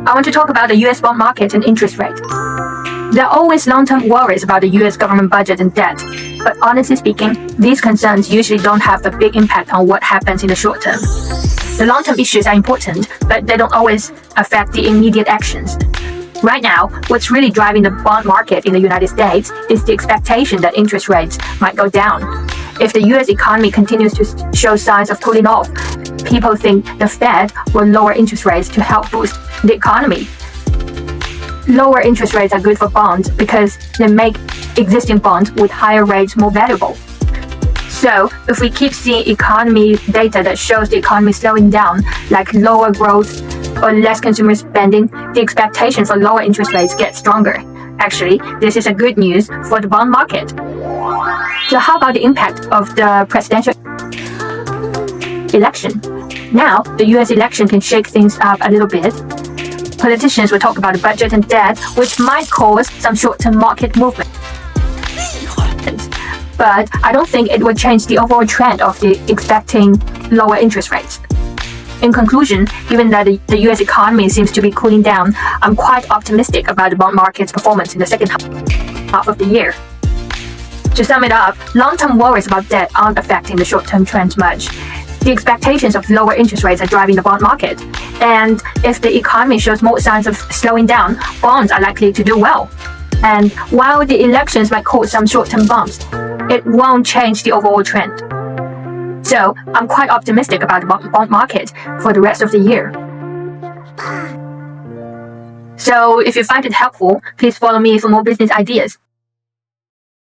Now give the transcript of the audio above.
I want to talk about the US bond market and interest rate. There are always long-term worries about the US government budget and debt, but honestly speaking, these concerns usually don't have a big impact on what happens in the short term. The long-term issues are important, but they don't always affect the immediate actions. Right now, what's really driving the bond market in the United States is the expectation that interest rates might go down. If the US economy continues to show signs of cooling off, people think the Fed will lower interest rates to help boost the economy. Lower interest rates are good for bonds because they make existing bonds with higher rates more valuable. So, if we keep seeing economy data that shows the economy slowing down, like lower growth or less consumer spending, the expectation for lower interest rates gets stronger. Actually, this is a good news for the bond market. So how about the impact of the presidential election? Now, the US election can shake things up a little bit. Politicians will talk about the budget and debt, which might cause some short-term market movement. But I don't think it will change the overall trend of the expecting lower interest rates. In conclusion, given that the US economy seems to be cooling down, I'm quite optimistic about the bond market's performance in the second half of the year. To sum it up, long-term worries about debt aren't affecting the short-term trends much. The expectations of lower interest rates are driving the bond market. And if the economy shows more signs of slowing down, bonds are likely to do well. And while the elections might cause some short-term bumps, it won't change the overall trend. So I'm quite optimistic about the bond market for the rest of the year. So if you find it helpful, please follow me for more business ideas.